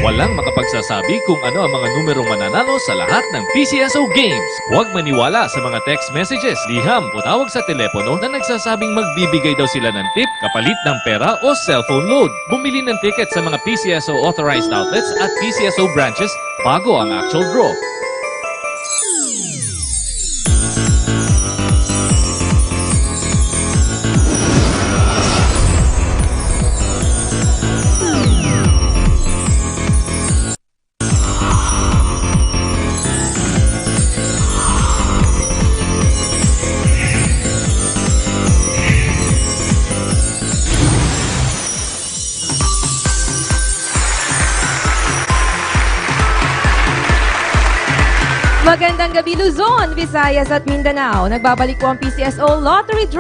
Walang makapagsasabi kung ano ang mga numerong mananalo sa lahat ng PCSO games. Huwag maniwala sa mga text messages, liham o tawag sa telepono na nagsasabing magbibigay daw sila ng tip kapalit ng pera o cellphone load. Bumili ng ticket sa mga PCSO authorized outlets at PCSO branches bago ang actual draw. Magandang gabi Luzon, Visayas at Mindanao. Nagbabalik po ang PCSO Lottery Draw